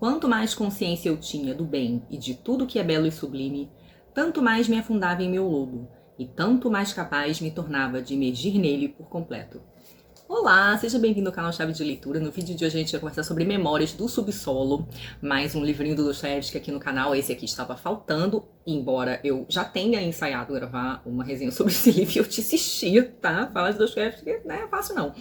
Quanto mais consciência eu tinha do bem e de tudo que é belo e sublime, tanto mais me afundava em meu lodo, e tanto mais capaz me tornava de emergir nele por completo. Olá, seja bem-vindo ao canal Chave de Leitura. No vídeo de hoje a gente vai conversar sobre Memórias do Subsolo, mais um livrinho do Dostoiévski aqui no canal. Esse aqui estava faltando, embora eu já tenha ensaiado gravar uma resenha sobre esse livro e eu te assistia, tá? Falar de Dostoiévski não é fácil não.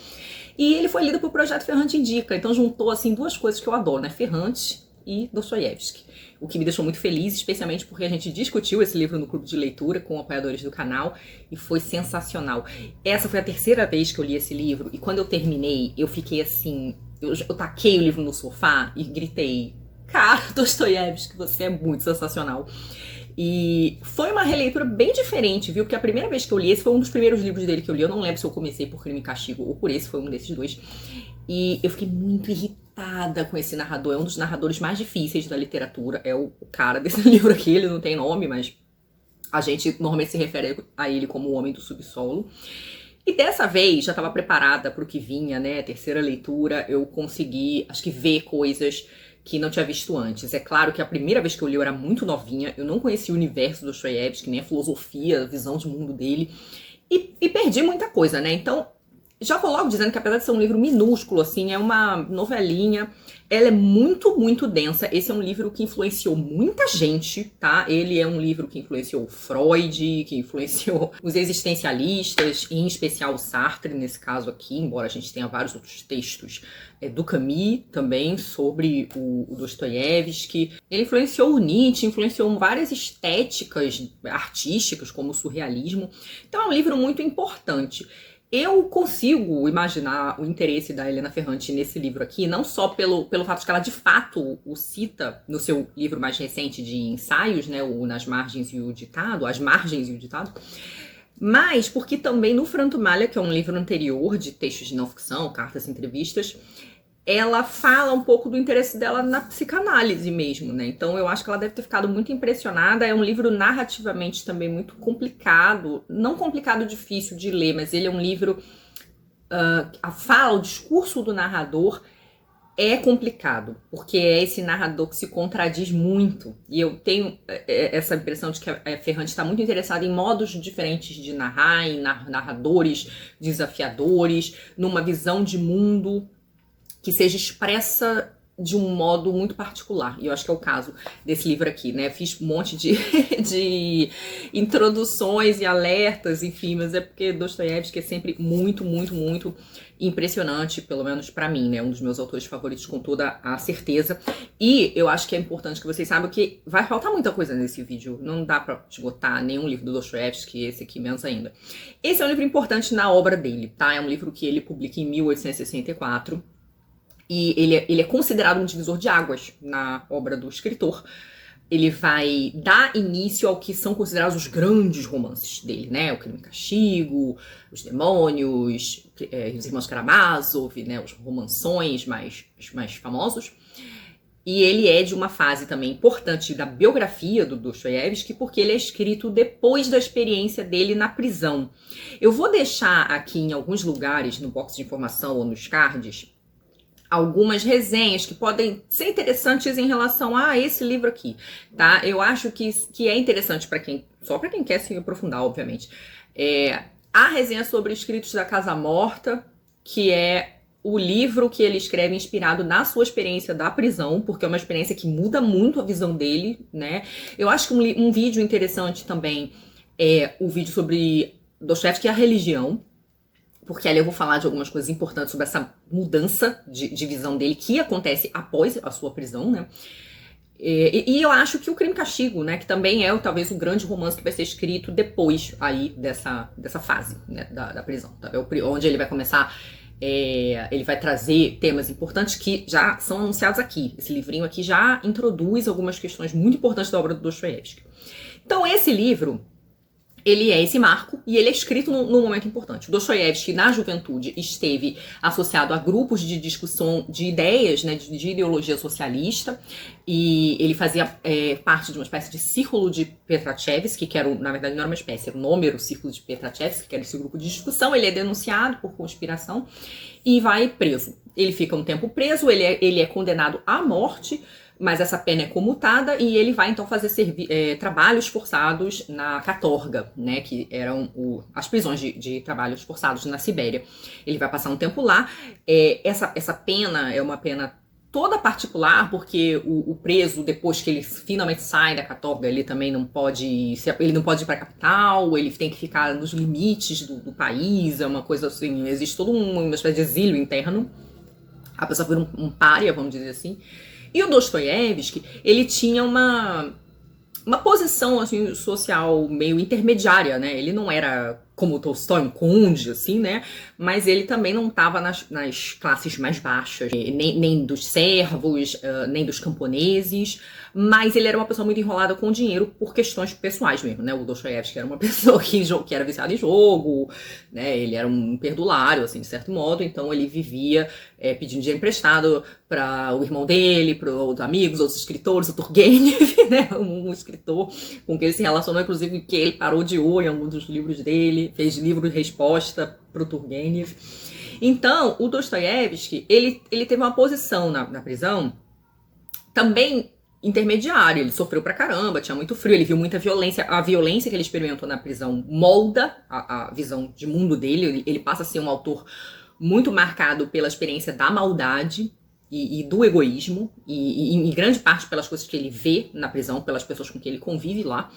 E ele foi lido por Projeto Ferrante Indica, então juntou assim duas coisas que eu adoro, né? Ferrante e Dostoiévski. O que me deixou muito feliz, especialmente porque a gente discutiu esse livro no clube de leitura com apoiadores do canal e foi sensacional. Essa foi a terceira vez que eu li esse livro e quando eu terminei, eu fiquei assim, eu taquei o livro no sofá e gritei: cara, Dostoiévski, você é muito sensacional. E foi uma releitura bem diferente, viu? Porque a primeira vez que eu li, esse foi um dos primeiros livros dele que eu li. Eu não lembro se eu comecei por Crime e Castigo ou por esse, foi um desses dois. E eu fiquei muito irritada com esse narrador. É um dos narradores mais difíceis da literatura. É o cara desse livro aqui, ele não tem nome, mas a gente normalmente se refere a ele como o Homem do Subsolo. E dessa vez, já estava preparada para o que vinha, né? Terceira leitura, eu consegui, acho que ver coisas que não tinha visto antes. É claro que a primeira vez que eu li eu era muito novinha, eu não conhecia o universo do Dostoiévski, nem a filosofia, a visão de mundo dele, e perdi muita coisa, né? Então, já vou logo dizendo que apesar de ser um livro minúsculo, assim, é uma novelinha, ela é muito, muito densa. Esse é um livro que influenciou muita gente, tá? Ele é um livro que influenciou Freud, que influenciou os existencialistas, em especial o Sartre, nesse caso aqui, embora a gente tenha vários outros textos do Camus também sobre o Dostoiévski. Ele influenciou o Nietzsche, influenciou várias estéticas artísticas, como o surrealismo. Então é um livro muito importante. Eu consigo imaginar o interesse da Helena Ferrante nesse livro aqui, não só pelo fato de que ela de fato o cita no seu livro mais recente de ensaios, né, o Nas Margens e o Ditado, As Margens e o Ditado, mas porque também no Franto Malha, que é um livro anterior de textos de não ficção, cartas e entrevistas, ela fala um pouco do interesse dela na psicanálise mesmo, né? Então eu acho que ela deve ter ficado muito impressionada. É um livro narrativamente também muito complicado, não complicado, difícil de ler, mas ele é um livro, a fala, o discurso do narrador é complicado, porque é esse narrador que se contradiz muito. E eu tenho essa impressão de que a Ferrante está muito interessada em modos diferentes de narrar, em narradores desafiadores, numa visão de mundo que seja expressa de um modo muito particular. E eu acho que é o caso desse livro aqui, né? Fiz um monte de introduções e alertas, enfim, mas é porque Dostoiévski é sempre muito, muito, muito impressionante, pelo menos pra mim, né? Um dos meus autores favoritos com toda a certeza. E eu acho que é importante que vocês saibam que vai faltar muita coisa nesse vídeo. Não dá pra esgotar nenhum livro do Dostoiévski, esse aqui menos ainda. Esse é um livro importante na obra dele, tá? É um livro que ele publica em 1864. E ele é considerado um divisor de águas na obra do escritor. Ele vai dar início ao que são considerados os grandes romances dele, né? O Crime e Castigo, Os Demônios, Os Irmãos Karamazov, né? Os romanções mais famosos. E ele é de uma fase também importante da biografia do Dostoiévski, porque ele é escrito depois da experiência dele na prisão. Eu vou deixar aqui em alguns lugares, no box de informação ou nos cards, algumas resenhas que podem ser interessantes em relação a esse livro aqui, tá? Eu acho que é interessante para quem, só para quem quer se aprofundar, obviamente. A resenha sobre Escritos da Casa Morta, que é o livro que ele escreve inspirado na sua experiência da prisão, porque é uma experiência que muda muito a visão dele, né? Eu acho que um vídeo interessante também é o vídeo sobre Dostoiévski e a religião, porque ali eu vou falar de algumas coisas importantes sobre essa mudança de visão dele que acontece após a sua prisão, né? E eu acho que o Crime e Castigo, né, que também é talvez o grande romance que vai ser escrito depois aí dessa fase, né, da prisão, tá? Onde ele vai começar, ele vai trazer temas importantes que já são anunciados aqui. Esse livrinho aqui já introduz algumas questões muito importantes da obra do Dostoiévski. Então esse livro, ele é esse marco e ele é escrito num momento importante. O Dostoiévski, na juventude, esteve associado a grupos de discussão de ideias, né, de ideologia socialista, e ele fazia parte de uma espécie de círculo de Petrachevski, que era, na verdade, não era uma espécie, era o nome, era o círculo de Petrachevski, que era esse grupo de discussão. Ele é denunciado por conspiração e vai preso. Ele fica um tempo preso, ele é condenado à morte, mas essa pena é comutada e ele vai então fazer trabalhos forçados na Katorga, né, que eram as prisões de trabalhos forçados na Sibéria. Ele vai passar um tempo lá. Essa pena é uma pena toda particular, porque o preso, depois que ele finalmente sai da Katorga, ele também não pode ir para a capital, ele tem que ficar nos limites do país, é uma coisa assim, existe toda uma espécie de exílio interno. A pessoa vira um pária, vamos dizer assim. E o Dostoiévski, ele tinha uma posição assim, social meio intermediária, né? Ele não era como o Tolstói, um conde, assim, né? Mas ele também não estava nas classes mais baixas, nem dos servos, nem dos camponeses, mas ele era uma pessoa muito enrolada com dinheiro por questões pessoais mesmo, né? O Dostoiévski era uma pessoa que era viciada em jogo, né? Ele era um perdulário, assim, de certo modo, então ele vivia pedindo dinheiro emprestado para o irmão dele, para os amigos, outros escritores, o Turgenev, né? Um escritor com quem ele se relacionou, inclusive, que ele parodiou em alguns dos livros dele, fez livro de resposta pro Turgenev. Então, o Dostoiévski, ele teve uma posição na prisão também intermediária. Ele sofreu pra caramba, tinha muito frio, ele viu muita violência. A violência que ele experimentou na prisão molda a visão de mundo dele. Ele passa a ser um autor muito marcado pela experiência da maldade e do egoísmo, e em grande parte pelas coisas que ele vê na prisão, pelas pessoas com quem ele convive lá.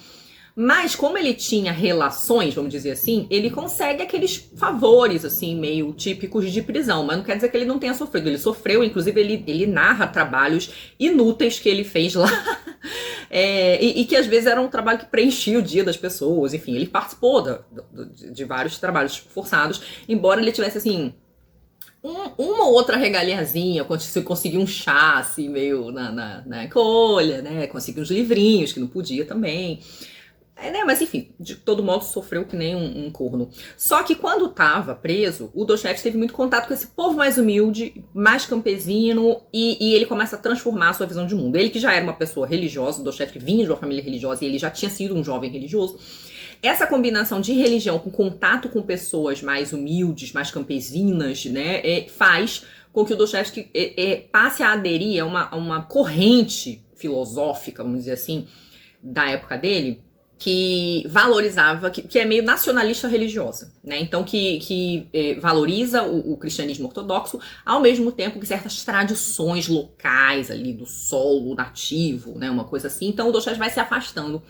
Mas como ele tinha relações, vamos dizer assim, ele consegue aqueles favores, assim, meio típicos de prisão. Mas não quer dizer que ele não tenha sofrido. Ele sofreu, inclusive ele narra trabalhos inúteis que ele fez lá. E que às vezes era um trabalho que preenchia o dia das pessoas. Enfim, ele participou de vários trabalhos forçados, embora ele tivesse, assim, uma ou outra regaliazinha, conseguir um chá, assim, meio na colha, né? Conseguir uns livrinhos, que não podia também. Né? Mas enfim, de todo modo sofreu que nem um corno. Só que quando estava preso, o Dostoiévski teve muito contato com esse povo mais humilde, mais campesino, e ele começa a transformar a sua visão de mundo. Ele que já era uma pessoa religiosa, o Dostoiévski vinha de uma família religiosa e ele já tinha sido um jovem religioso. Essa combinação de religião com contato com pessoas mais humildes, mais campesinas, né, faz com que o Dostoiévski passe a aderir a uma corrente filosófica, vamos dizer assim, da época dele, que valorizava, que é meio nacionalista religiosa, né? Então que valoriza o cristianismo ortodoxo, ao mesmo tempo que certas tradições locais ali do solo nativo, né? Uma coisa assim. Então o Dostoiévski vai se afastando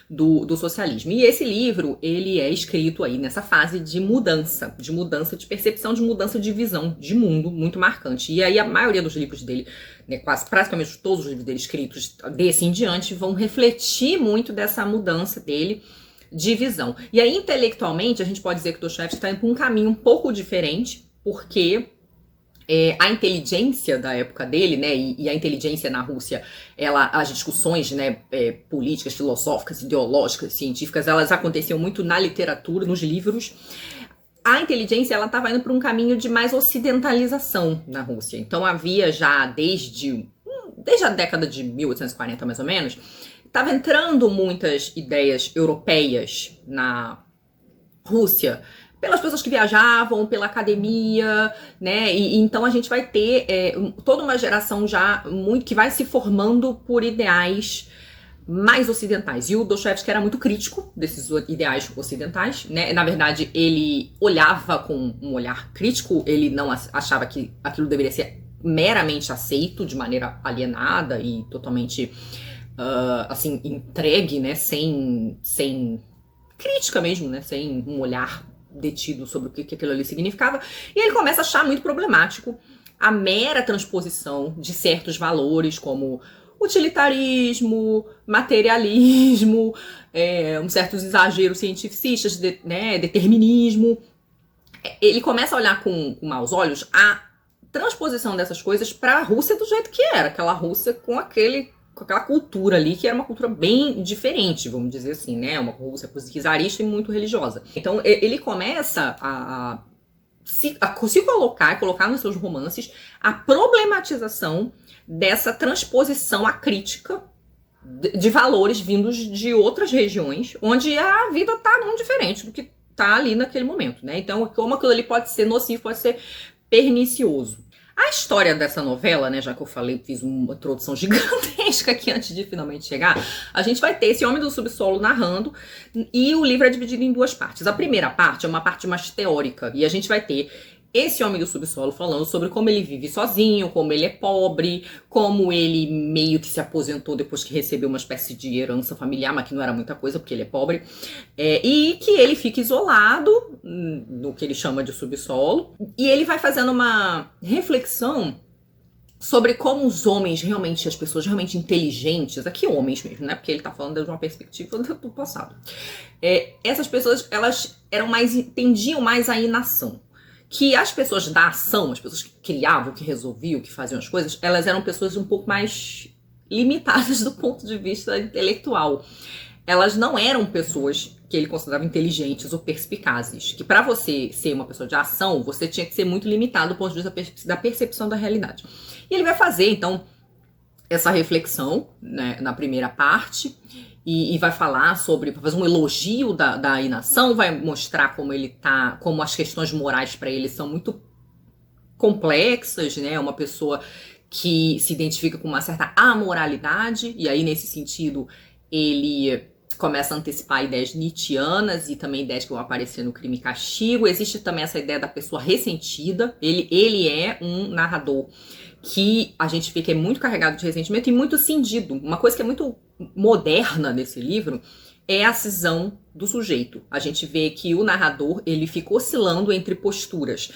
do socialismo. E esse livro, ele é escrito aí nessa fase de mudança de percepção, de mudança de visão de mundo, muito marcante. E aí a maioria dos livros dele, né, quase praticamente todos os livros dele escritos desse em diante, vão refletir muito dessa mudança dele de visão. E aí, intelectualmente, a gente pode dizer que o Dostoiévski está indo por um caminho um pouco diferente, porque a inteligência da época dele, né, e a inteligência na Rússia, as discussões, né, políticas, filosóficas, ideológicas, científicas, elas aconteciam muito na literatura, nos livros. A inteligência, ela estava indo por um caminho de mais ocidentalização na Rússia. Então havia já desde a década de 1840, mais ou menos, estava entrando muitas ideias europeias na Rússia, pelas pessoas que viajavam, pela academia, né? E então a gente vai ter toda uma geração já muito que vai se formando por ideais mais ocidentais. E o Dostoiévski era muito crítico desses ideais ocidentais, né? Na verdade, ele olhava com um olhar crítico, ele não achava que aquilo deveria ser meramente aceito de maneira alienada e totalmente assim, entregue, né? Sem crítica mesmo, né? Sem um olhar detido sobre o que aquilo ali significava, e ele começa a achar muito problemático a mera transposição de certos valores como utilitarismo, materialismo, certos exageros cientificistas, né, determinismo. Ele começa a olhar com maus olhos a transposição dessas coisas para a Rússia do jeito que era, aquela Rússia com aquela cultura ali, que era uma cultura bem diferente, vamos dizer assim, né? Uma Rússia czarista e muito religiosa. Então, ele começa a se colocar nos seus romances a problematização dessa transposição à crítica de valores vindos de outras regiões, onde a vida tá muito diferente do que tá ali naquele momento, né? Então, como aquilo ali pode ser nocivo, pode ser pernicioso. A história dessa novela, né, já que eu falei, fiz uma introdução gigantesca aqui antes de finalmente chegar, a gente vai ter esse Homem do Subsolo narrando, e o livro é dividido em duas partes. A primeira parte é uma parte mais teórica, e a gente vai ter esse homem do subsolo falando sobre como ele vive sozinho, como ele é pobre, como ele meio que se aposentou depois que recebeu uma espécie de herança familiar, mas que não era muita coisa porque ele é pobre, e que ele fica isolado no que ele chama de subsolo, e ele vai fazendo uma reflexão sobre como os homens realmente, as pessoas realmente inteligentes, aqui homens mesmo, né? Porque ele tá falando de uma perspectiva do passado. Essas pessoas, elas tendiam mais à inação. Que as pessoas da ação, as pessoas que criavam, que resolviam, que faziam as coisas, elas eram pessoas um pouco mais limitadas do ponto de vista intelectual. Elas não eram pessoas que ele considerava inteligentes ou perspicazes. Que para você ser uma pessoa de ação, você tinha que ser muito limitado do ponto de vista da percepção da realidade. E ele vai fazer, então, essa reflexão, né, na primeira parte, e vai falar sobre, vai fazer um elogio da inação, vai mostrar como as questões morais para ele são muito complexas, né? Uma pessoa que se identifica com uma certa amoralidade, e aí nesse sentido ele começa a antecipar ideias nietzschianas e também ideias que vão aparecer no Crime e Castigo. Existe também essa ideia da pessoa ressentida. Ele é um narrador que a gente vê que é muito carregado de ressentimento e muito cindido. Uma coisa que é muito moderna nesse livro é a cisão do sujeito. A gente vê que o narrador, ele fica oscilando entre posturas.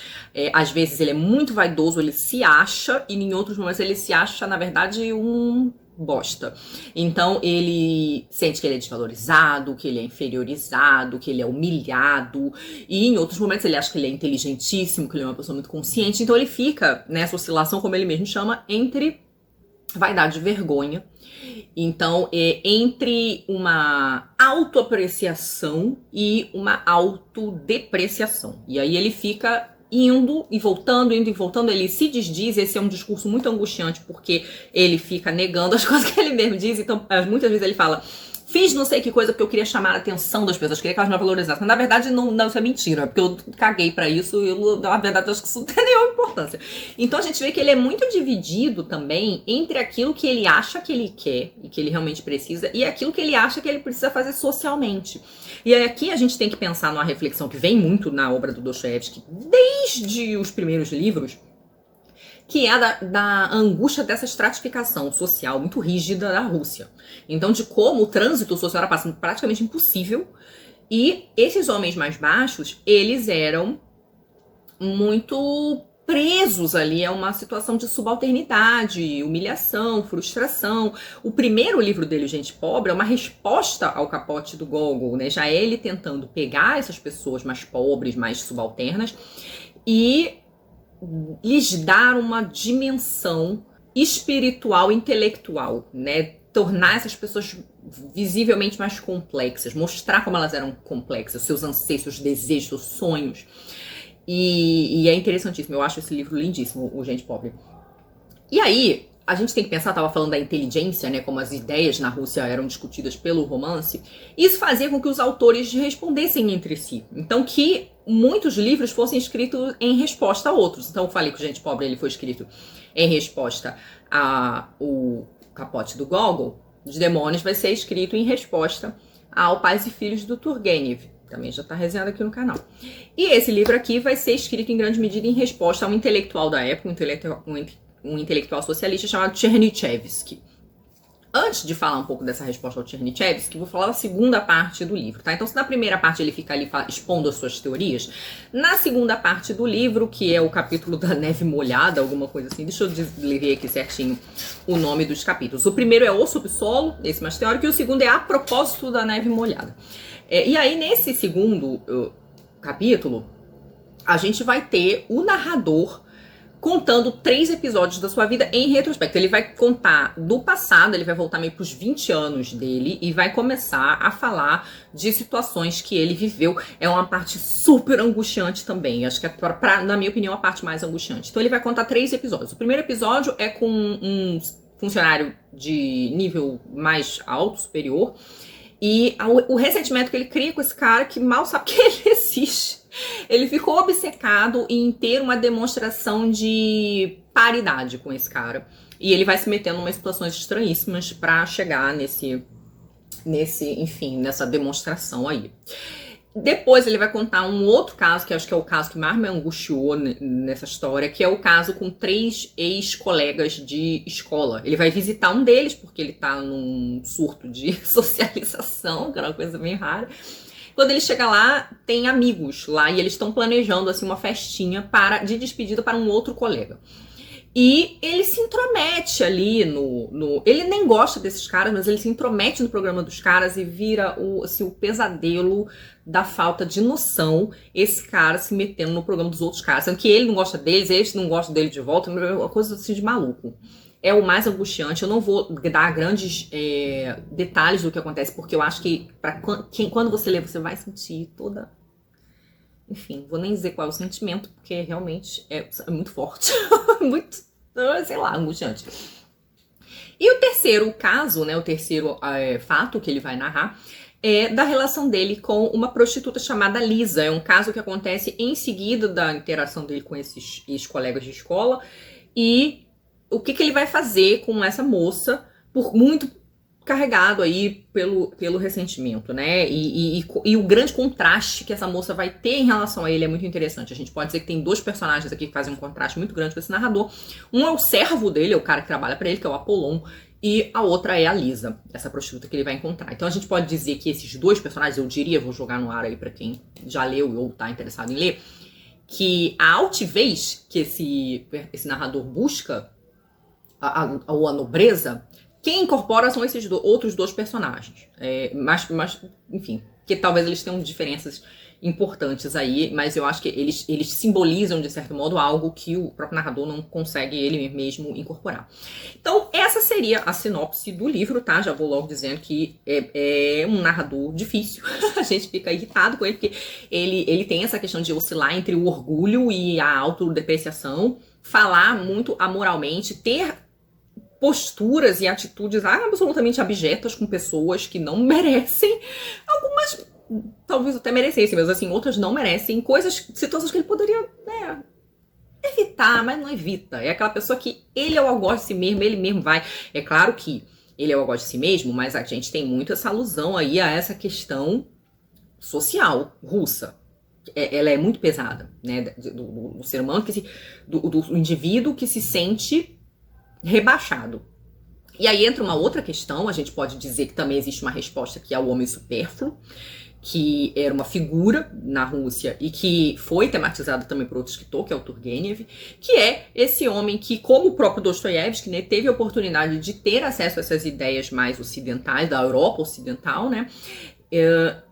Às vezes ele é muito vaidoso, ele se acha, e em outros momentos ele se acha, na verdade, um bosta. Então ele sente que ele é desvalorizado, que ele é inferiorizado, que ele é humilhado, e em outros momentos ele acha que ele é inteligentíssimo, que ele é uma pessoa muito consciente. Então ele fica nessa oscilação, como ele mesmo chama, entre vaidade e vergonha. Então, entre uma autoapreciação e uma autodepreciação. E aí ele fica indo e voltando, ele se desdiz. Esse é um discurso muito angustiante, porque ele fica negando as coisas que ele mesmo diz. Então, muitas vezes ele fala: fiz não sei que coisa porque eu queria chamar a atenção das pessoas, queria que elas me valorizassem. Mas, na verdade, não, isso é mentira, porque eu caguei pra isso e eu, na verdade, acho que isso não tem nenhuma importância. Então a gente vê que ele é muito dividido também entre aquilo que ele acha que ele quer e que ele realmente precisa e aquilo que ele acha que ele precisa fazer socialmente. E aí aqui a gente tem que pensar numa reflexão que vem muito na obra do Dostoiévski desde os primeiros livros, que é da angústia dessa estratificação social muito rígida da Rússia. Então, de como o trânsito social era praticamente impossível, e esses homens mais baixos, eles eram muito presos ali a uma situação de subalternidade, humilhação, frustração. O primeiro livro dele, Gente Pobre, é uma resposta ao Capote do Gogol, né? Já é ele tentando pegar essas pessoas mais pobres, mais subalternas, e lhes dar uma dimensão espiritual, intelectual, né? Tornar essas pessoas visivelmente mais complexas, mostrar como elas eram complexas, seus anseios, seus desejos, seus sonhos. E é interessantíssimo, eu acho esse livro lindíssimo, o Gente Pobre. E aí, a gente tem que pensar, tava falando da inteligência, né, como as ideias na Rússia eram discutidas pelo romance, isso fazia com que os autores respondessem entre si. Então, que muitos livros fossem escritos em resposta a outros. Então, eu falei que o Gente Pobre ele foi escrito em resposta ao Capote do Gogol. Os Demônios vai ser escrito em resposta ao Pais e Filhos do Turgenev. Também já está resenhado aqui no canal. E esse livro aqui vai ser escrito em grande medida em resposta a um intelectual da época, um intelectual socialista chamado Chernyshevsky. Antes de falar um pouco dessa resposta ao Chernyshevsky, vou falar da segunda parte do livro, tá? Então, se na primeira parte ele fica ali expondo as suas teorias, na segunda parte do livro, que é o capítulo da neve molhada, alguma coisa assim, deixa eu ler aqui certinho o nome dos capítulos. O primeiro é O Subsolo, esse mais teórico, e o segundo é A Propósito da Neve Molhada. E aí, nesse segundo capítulo, a gente vai ter o narrador contando 3 episódios da sua vida em retrospecto. Ele vai contar do passado, ele vai voltar meio pros 20 anos dele e vai começar a falar de situações que ele viveu. É uma parte super angustiante também. Acho que é, na minha opinião, a parte mais angustiante. Então ele vai contar 3 episódios. O primeiro episódio é com um funcionário de nível mais alto, superior, e o ressentimento que ele cria com esse cara que mal sabe que ele existe. Ele ficou obcecado em ter uma demonstração de paridade com esse cara. E ele vai se metendo em umas situações estranhíssimas pra chegar enfim, nessa demonstração aí. Depois ele vai contar um outro caso, que acho que é o caso que mais me angustiou nessa história, que é o caso com 3 ex-colegas de escola. Ele vai visitar um deles, porque ele tá num surto de socialização, que era uma coisa bem rara. Quando ele chega lá, tem amigos lá, e eles estão planejando assim, uma festinha de despedida para um outro colega. E ele se intromete ali ele nem gosta desses caras, mas ele se intromete no programa dos caras e vira o pesadelo da falta de noção, esse cara se metendo no programa dos outros caras. Sendo que ele não gosta deles, eles não gostam dele de volta, é uma coisa assim de maluco. É o mais angustiante. Eu não vou dar grandes detalhes do que acontece, porque eu acho que quando você lê, você vai sentir toda... Enfim, vou nem dizer qual é o sentimento, porque realmente é muito forte. Muito, sei lá, angustiante. E o terceiro caso, né, o terceiro fato que ele vai narrar é da relação dele com uma prostituta chamada Lisa. É um caso que acontece em seguida da interação dele com esses ex-colegas de escola. E o que ele vai fazer com essa moça, por muito carregado aí pelo ressentimento, né? E o grande contraste que essa moça vai ter em relação a ele é muito interessante. A gente pode dizer que tem 2 personagens aqui que fazem um contraste muito grande com esse narrador. Um é o servo dele, é o cara que trabalha pra ele, que é o Apollon, e a outra é a Lisa, essa prostituta que ele vai encontrar. Então a gente pode dizer que esses 2 personagens, eu diria, vou jogar no ar aí pra quem já leu ou tá interessado em ler, que a altivez que esse narrador busca, ou a nobreza, quem incorpora são esses outros 2 personagens. Mas, enfim, que talvez eles tenham diferenças importantes aí, mas eu acho que eles simbolizam, de certo modo, algo que o próprio narrador não consegue ele mesmo incorporar. Então, essa seria a sinopse do livro, tá? Já vou logo dizendo que é um narrador difícil. A gente fica irritado com ele, porque ele tem essa questão de oscilar entre o orgulho e a autodepreciação, falar muito amoralmente, ter posturas e atitudes absolutamente abjetas com pessoas que não merecem. Algumas talvez até merecessem, mas assim, outras não merecem. Situações que ele poderia, né, evitar, mas não evita. É aquela pessoa que ele é o algoz de si mesmo, ele mesmo vai. É claro que ele é o algoz de si mesmo, mas a gente tem muito essa alusão aí a essa questão social russa. Ela é muito pesada, né, do ser humano, do indivíduo que se sente rebaixado. E aí entra uma outra questão, a gente pode dizer que também existe uma resposta que é o homem supérfluo, que era uma figura na Rússia e que foi tematizada também por outro escritor, que é o Turgenev, que é esse homem que, como o próprio Dostoiévski, né, teve a oportunidade de ter acesso a essas ideias mais ocidentais, da Europa ocidental, né,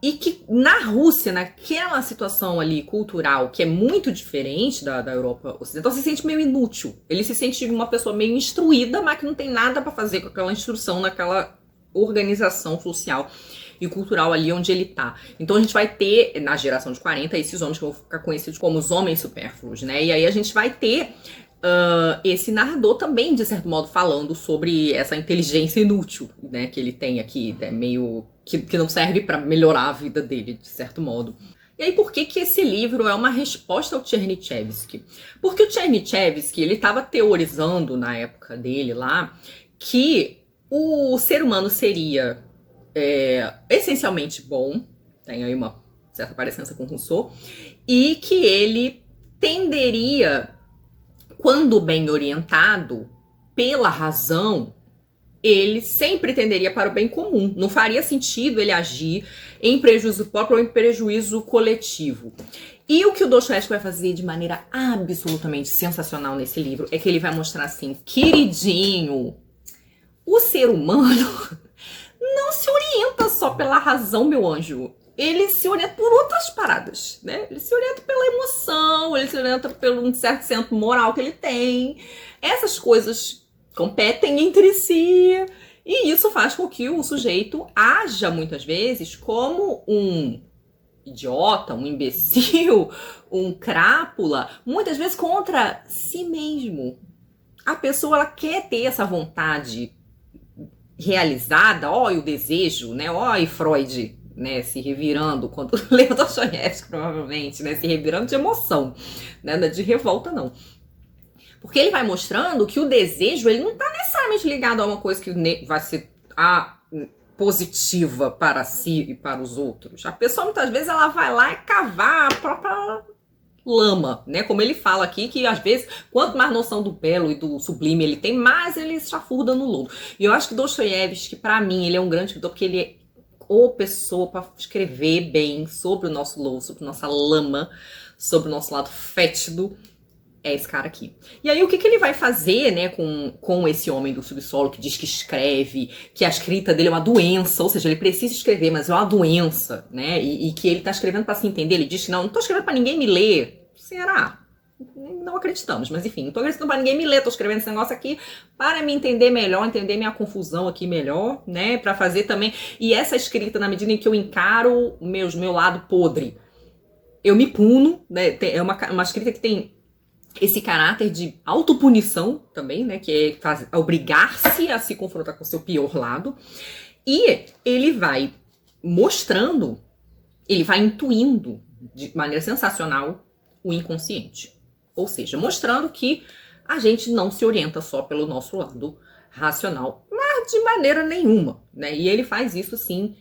e que na Rússia, naquela situação ali cultural que é muito diferente da Europa ocidental, se sente meio inútil. Ele se sente uma pessoa meio instruída, mas que não tem nada para fazer com aquela instrução naquela organização social e cultural ali onde ele tá. Então a gente vai ter, na geração de 40, esses homens que vão ficar conhecidos como os homens supérfluos, né? E aí a gente vai ter esse narrador também, de certo modo, falando sobre essa inteligência inútil, né, que ele tem aqui, né, meio que não serve para melhorar a vida dele, de certo modo. E aí, por que esse livro é uma resposta ao Tchernychevsky? Porque o Tchernychevsky, ele estava teorizando na época dele lá que o ser humano seria essencialmente bom, tem aí uma certa parecença com Rousseau, e que ele tenderia, quando bem orientado pela razão, ele sempre tenderia para o bem comum. Não faria sentido ele agir em prejuízo próprio ou em prejuízo coletivo. E o que o Dostoiévski vai fazer de maneira absolutamente sensacional nesse livro é que ele vai mostrar assim, queridinho, o ser humano não se orienta só pela razão, meu anjo. Ele se orienta por outras paradas, né? Ele se orienta pela emoção, ele se orienta pelo um certo centro moral que ele tem. Essas coisas competem entre si. E isso faz com que o sujeito haja, muitas vezes, como um idiota, um imbecil, um crápula, muitas vezes contra si mesmo. A pessoa, ela quer ter essa vontade realizada, e o desejo, né? E Freud, né, se revirando quando leu Dostoiévski, provavelmente, né, se revirando de emoção, né, de revolta não. Porque ele vai mostrando que o desejo, ele não tá necessariamente ligado a uma coisa que vai ser positiva para si e para os outros. A pessoa, muitas vezes, ela vai lá e cavar a própria lama, né? Como ele fala aqui, que às vezes, quanto mais noção do belo e do sublime ele tem, mais ele se chafurda no lodo. E eu acho que Dostoiévski, para mim, ele é um grande escritor, porque ele é ou pessoa para escrever bem sobre o nosso lodo, sobre nossa lama, sobre o nosso lado fétido. É esse cara aqui. E aí, o que ele vai fazer, né, com esse homem do subsolo que diz que escreve, que a escrita dele é uma doença, ou seja, ele precisa escrever, mas é uma doença, né, e que ele tá escrevendo para se entender. Ele diz que não tô escrevendo para ninguém me ler. Será? Não acreditamos, mas enfim, não tô acreditando para ninguém me ler, tô escrevendo esse negócio aqui para me entender melhor, entender minha confusão aqui melhor, né, para fazer também. E essa escrita, na medida em que eu encaro meu lado podre, eu me puno, né, é uma escrita que tem esse caráter de autopunição também, né, que é obrigar-se a se confrontar com o seu pior lado. E ele vai mostrando, ele vai intuindo de maneira sensacional o inconsciente. Ou seja, mostrando que a gente não se orienta só pelo nosso lado racional, mas de maneira nenhuma, né? E ele faz isso, sim,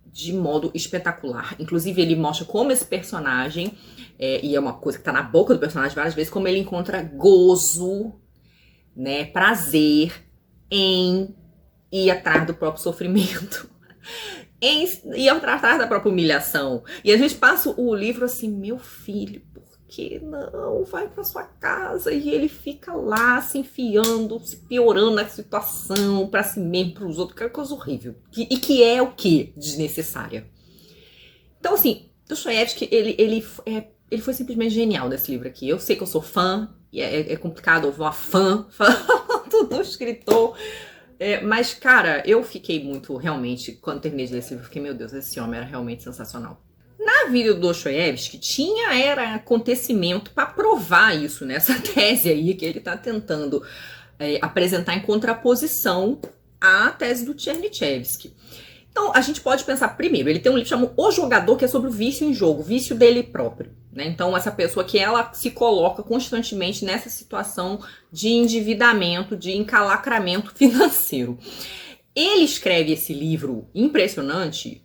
de modo espetacular. Inclusive, ele mostra como esse personagem, e é uma coisa que tá na boca do personagem várias vezes, como ele encontra gozo, né, prazer em ir atrás do próprio sofrimento, em ir atrás da própria humilhação. E a gente passa o livro assim, meu filho, por que não? Vai pra sua casa. E ele fica lá se enfiando, se piorando a situação pra si mesmo, pros outros, que é coisa horrível. E que é o quê? Desnecessária. Então, assim, Dostoiévski, ele foi simplesmente genial nesse livro aqui. Eu sei que eu sou fã, e é complicado ouvir uma fã do escritor. Mas, cara, eu fiquei muito, realmente, quando terminei de ler esse livro, fiquei, meu Deus, esse homem era realmente sensacional. Na vida do Dostoiévski, era acontecimento para provar isso, né? Essa tese aí que ele tá tentando apresentar em contraposição à tese do Tchernychevsky. Então, a gente pode pensar, primeiro, ele tem um livro chamado O Jogador, que é sobre o vício em jogo, vício dele próprio, né? Então, essa pessoa que ela se coloca constantemente nessa situação de endividamento, de encalacramento financeiro. Ele escreve esse livro impressionante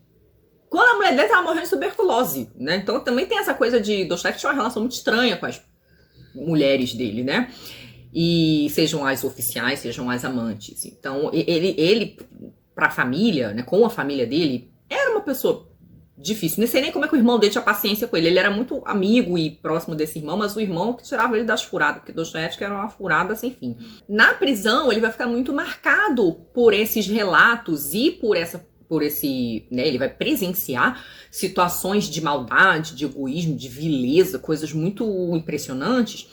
quando a mulher dele estava morrendo de tuberculose, né? Então, também tem essa coisa de Dostoiévski tinha uma relação muito estranha com as mulheres dele, né? E sejam as oficiais, sejam as amantes. Então, ele pra família, né, com a família dele, era uma pessoa difícil. Não sei nem como é que o irmão dele tinha paciência com ele. Ele era muito amigo e próximo desse irmão, mas o irmão que tirava ele das furadas, porque Dostoiévski era uma furada sem fim. Na prisão, ele vai ficar muito marcado por esses relatos e por esse, né, ele vai presenciar situações de maldade, de egoísmo, de vileza, coisas muito impressionantes.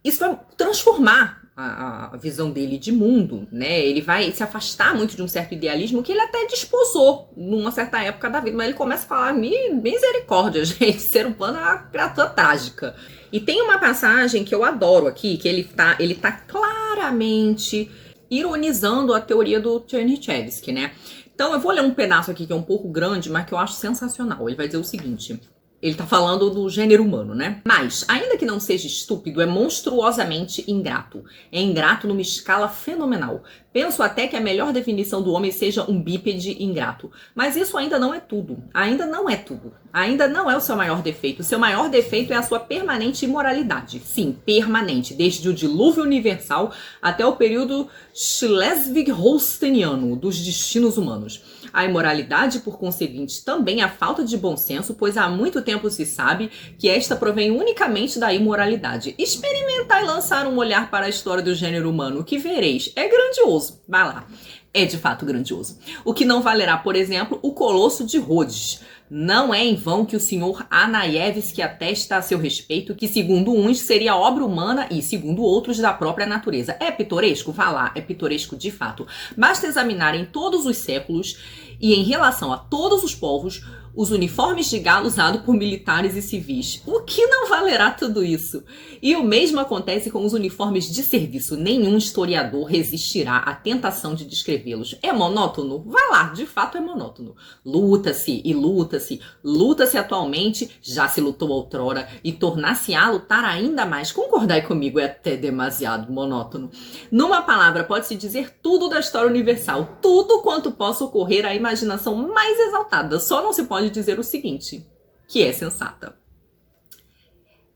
Isso vai transformar a visão dele de mundo, né? Ele vai se afastar muito de um certo idealismo que ele até desposou numa certa época da vida, mas ele começa a falar, misericórdia, gente, ser humano é uma criatura trágica. E tem uma passagem que eu adoro aqui, que ele tá claramente ironizando a teoria do Tchernychevsky, né? Então eu vou ler um pedaço aqui que é um pouco grande, mas que eu acho sensacional. Ele vai dizer o seguinte... Ele tá falando do gênero humano, né? Mas, ainda que não seja estúpido, é monstruosamente ingrato. É ingrato numa escala fenomenal. Penso até que a melhor definição do homem seja um bípede ingrato. Mas isso ainda não é tudo. Ainda não é tudo. Ainda não é o seu maior defeito. O seu maior defeito é a sua permanente imoralidade. Sim, permanente. Desde o dilúvio universal até o período Schleswig-Holsteiniano dos destinos humanos. A imoralidade, por conseguinte, também a falta de bom senso, pois há muito tempo se sabe que esta provém unicamente da imoralidade. Experimentai lançar um olhar para a história do gênero humano, o que vereis. É grandioso. Vai lá. É de fato grandioso. O que não valerá, por exemplo, o Colosso de Rhodes. Não é em vão que o senhor Anaevski atesta a seu respeito que, segundo uns, seria obra humana e, segundo outros, da própria natureza. É pitoresco? Vá lá, é pitoresco de fato. Basta examinar em todos os séculos e em relação a todos os povos os uniformes de gala usados por militares e civis. O que não valerá tudo isso? E o mesmo acontece com os uniformes de serviço. Nenhum historiador resistirá à tentação de descrevê-los. É monótono? Vá lá, de fato é monótono. Luta-se e luta-se. Luta-se atualmente, já se lutou outrora, e tornar-se-á lutar ainda mais. Concordai comigo, é até demasiado monótono. Numa palavra, pode-se dizer tudo da história universal. Tudo quanto possa ocorrer à imaginação mais exaltada. Só não se pode dizer o seguinte, que é sensata.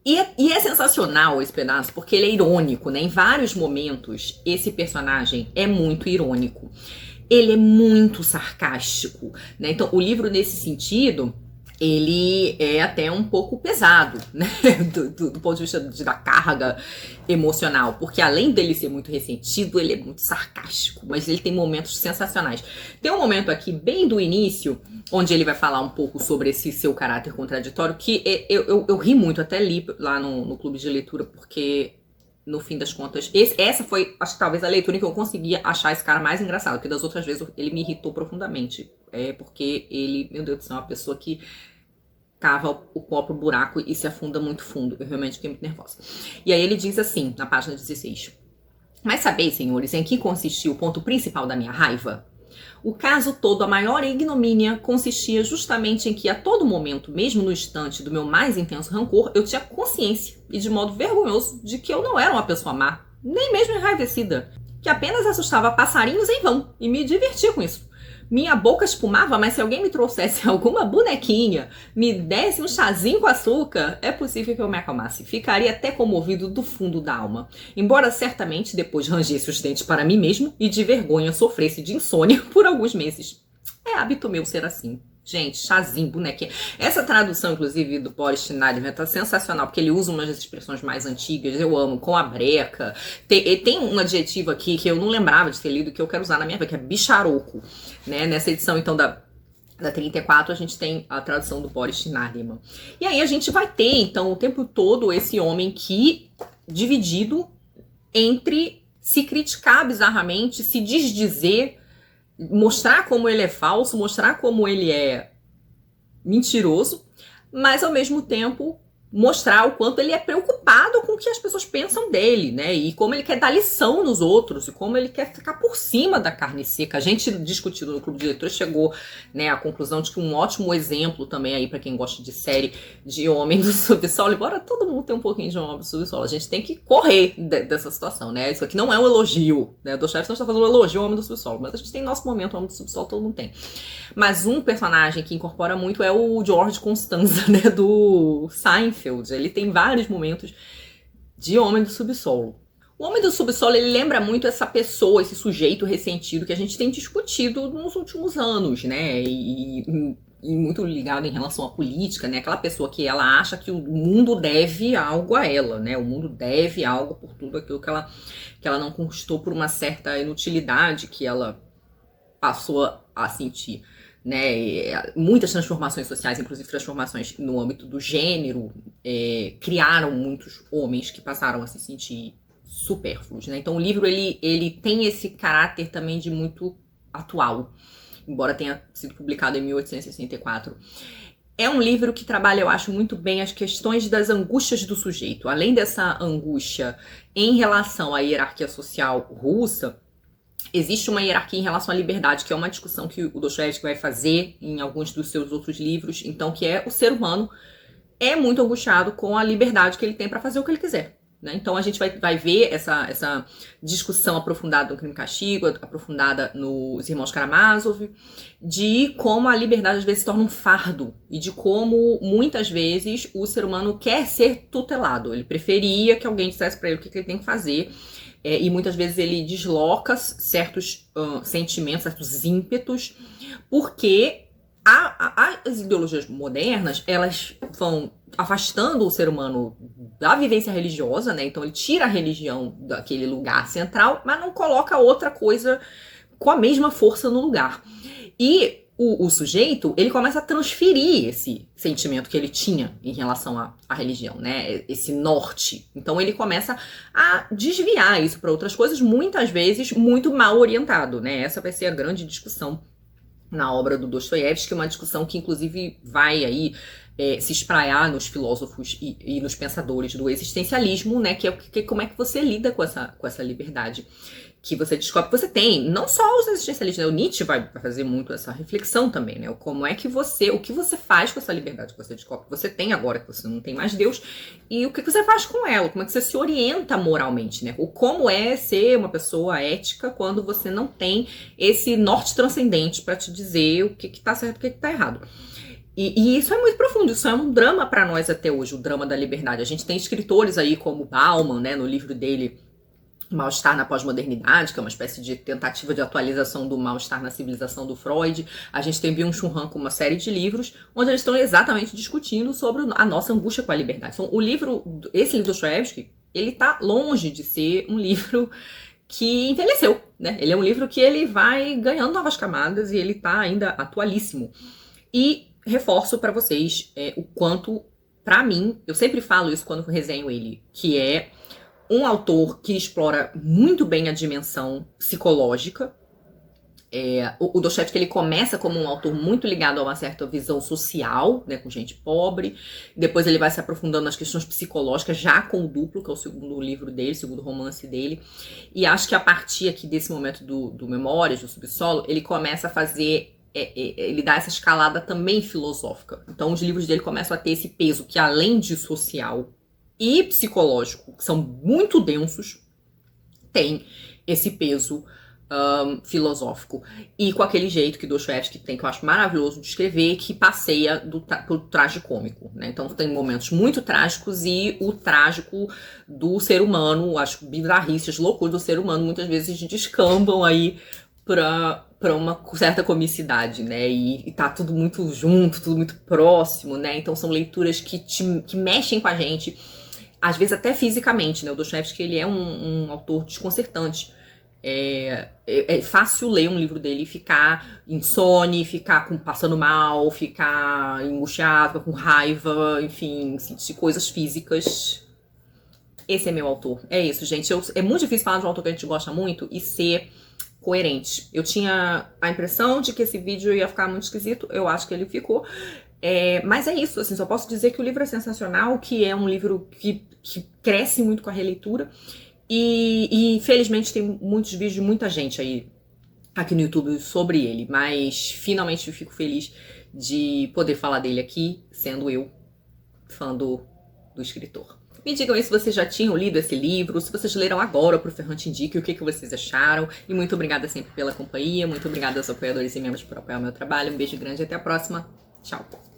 E é sensacional esse pedaço, porque ele é irônico, né? Em vários momentos, esse personagem é muito irônico. Ele é muito sarcástico, né? Então, o livro, nesse sentido, ele é até um pouco pesado, né? Do ponto de vista da carga emocional, porque além dele ser muito ressentido, ele é muito sarcástico, mas ele tem momentos sensacionais. Tem um momento aqui, bem do início, onde ele vai falar um pouco sobre esse seu caráter contraditório, que eu ri muito, até li lá no clube de leitura, porque no fim das contas, essa foi, acho que talvez a leitura em que eu conseguia achar esse cara mais engraçado, porque das outras vezes ele me irritou profundamente. Porque ele, meu Deus do céu, é uma pessoa que cava o próprio buraco e se afunda muito fundo. Eu realmente fiquei muito nervosa. E aí ele diz assim, na página 16. Mas sabeis, senhores, em que consistia o ponto principal da minha raiva? O caso todo, a maior ignomínia, consistia justamente em que a todo momento, mesmo no instante do meu mais intenso rancor, eu tinha consciência, e de modo vergonhoso, de que eu não era uma pessoa má, nem mesmo enraivecida, que apenas assustava passarinhos em vão, e me divertia com isso. Minha boca espumava, mas se alguém me trouxesse alguma bonequinha, me desse um chazinho com açúcar, é possível que eu me acalmasse. Ficaria até comovido do fundo da alma. Embora certamente depois rangesse os dentes para mim mesmo e de vergonha sofresse de insônia por alguns meses. É hábito meu ser assim. Gente, chazinho, bonequinha. Essa tradução, inclusive, do Boris Schneiderman tá sensacional, porque ele usa umas das expressões mais antigas, eu amo, com a breca. Tem um adjetivo aqui que eu não lembrava de ter lido, que eu quero usar na minha vida, que é bicharoco. Né? Nessa edição, então, da 34, a gente tem a tradução do Boris Schneiderman. E aí a gente vai ter, então, o tempo todo esse homem que, dividido entre se criticar bizarramente, se desdizer, mostrar como ele é falso, mostrar como ele é mentiroso, mas ao mesmo tempo mostrar o quanto ele é preocupado com o que as pessoas pensam dele, né? E como ele quer dar lição nos outros, e como ele quer ficar por cima da carne seca. A gente, discutindo no Clube de Leitores, chegou, né, à conclusão de que um ótimo exemplo também aí para quem gosta de série de Homem do Subsolo, embora todo mundo tenha um pouquinho de Homem do Subsolo, a gente tem que correr dessa situação, né? Isso aqui não é um elogio, né? Do chefe não está fazendo um elogio ao Homem do Subsolo, mas a gente tem nosso momento, o Homem do Subsolo todo mundo tem. Mas um personagem que incorpora muito é o George Costanza, né, do Seinfeld. Ele tem vários momentos de Homem do Subsolo. O Homem do Subsolo, ele lembra muito essa pessoa, esse sujeito ressentido que a gente tem discutido nos últimos anos, né? E muito ligado em relação à política, né? Aquela pessoa que ela acha que o mundo deve algo a ela, né? O mundo deve algo por tudo aquilo que ela não conquistou, por uma certa inutilidade que ela passou a sentir. Né, muitas transformações sociais, inclusive transformações no âmbito do gênero, criaram muitos homens que passaram a se sentir supérfluos, né? Então o livro ele tem esse caráter também de muito atual, embora tenha sido publicado em 1864. É um livro que trabalha, eu acho, muito bem as questões das angústias do sujeito. Além dessa angústia em relação à hierarquia social russa, existe uma hierarquia em relação à liberdade, que é uma discussão que o Dostoiévski vai fazer em alguns dos seus outros livros, então, que é o ser humano é muito angustiado com a liberdade que ele tem para fazer o que ele quiser. Né? Então a gente vai ver essa discussão aprofundada no Crime e Castigo, aprofundada nos Irmãos Karamazov, de como a liberdade às vezes se torna um fardo, e de como muitas vezes o ser humano quer ser tutelado. Ele preferia que alguém dissesse para ele o que ele tem que fazer, e muitas vezes ele desloca certos sentimentos, certos ímpetos, porque as ideologias modernas, elas vão afastando o ser humano da vivência religiosa, né? Então ele tira a religião daquele lugar central, mas não coloca outra coisa com a mesma força no lugar. E o sujeito, ele começa a transferir esse sentimento que ele tinha em relação à religião, né? Esse norte. Então ele começa a desviar isso para outras coisas, muitas vezes muito mal orientado, né? Essa vai ser a grande discussão na obra do Dostoiévski, uma discussão que inclusive vai aí se espraiar nos filósofos e nos pensadores do existencialismo, né, que é como é que você lida com essa liberdade que você descobre que você tem. Não só os existencialistas, né? O Nietzsche vai fazer muito essa reflexão também, né? Como é que o que você faz com essa liberdade que você descobre que você tem agora, que você não tem mais Deus, e o que você faz com ela, como é que você se orienta moralmente, né? O como é ser uma pessoa ética quando você não tem esse norte transcendente para te dizer o que tá certo e o que tá errado. E isso é muito profundo, isso é um drama para nós até hoje, o drama da liberdade. A gente tem escritores aí como Bauman, né, no livro dele Mal-Estar na Pós-Modernidade, que é uma espécie de tentativa de atualização do mal-estar na civilização do Freud. A gente tem Byung-Chul Han com uma série de livros, onde eles estão exatamente discutindo sobre a nossa angústia com a liberdade. Então, esse livro do Dostoiévski, ele tá longe de ser um livro que envelheceu, né? Ele é um livro que ele vai ganhando novas camadas e ele tá ainda atualíssimo. E reforço para vocês o quanto, para mim, eu sempre falo isso quando resenho ele, que é um autor que explora muito bem a dimensão psicológica. O Dostoiévski, ele começa como um autor muito ligado a uma certa visão social, né, com gente pobre. Depois ele vai se aprofundando nas questões psicológicas, já com o Duplo, que é o segundo livro dele, o segundo romance dele. E acho que a partir aqui desse momento do Memórias, do Subsolo, ele começa a fazer... ele dá essa escalada também filosófica. Então os livros dele começam a ter esse peso que, além de social e psicológico, que são muito densos, tem esse peso filosófico. E com aquele jeito que Dostoiévski tem, que eu acho maravilhoso de escrever, que passeia pro tragicômico, né? Então tem momentos muito trágicos e o trágico do ser humano, as bizarrices, as loucuras do ser humano, muitas vezes descambam aí pra uma certa comicidade, né? E tá tudo muito junto, tudo muito próximo, né? Então são leituras que mexem com a gente, às vezes até fisicamente, né? O Dostoiévski, ele é um autor desconcertante. É fácil ler um livro dele e ficar insone, ficar passando mal, ficar angustiado, com raiva, enfim, sentir coisas físicas. Esse é meu autor. É isso, gente. É muito difícil falar de um autor que a gente gosta muito e ser coerente. Eu tinha a impressão de que esse vídeo ia ficar muito esquisito. Eu acho que ele ficou. Mas é isso, assim, só posso dizer que o livro é sensacional, que é um livro que cresce muito com a releitura. E felizmente tem muitos vídeos de muita gente aí aqui no YouTube sobre ele, mas finalmente eu fico feliz de poder falar dele aqui, sendo eu fã do escritor. Me digam aí se vocês já tinham lido esse livro, se vocês leram agora pro Ferrante Indique, o que vocês acharam. E muito obrigada sempre pela companhia, muito obrigada aos apoiadores e membros por apoiar o meu trabalho. Um beijo grande e até a próxima. Tchau!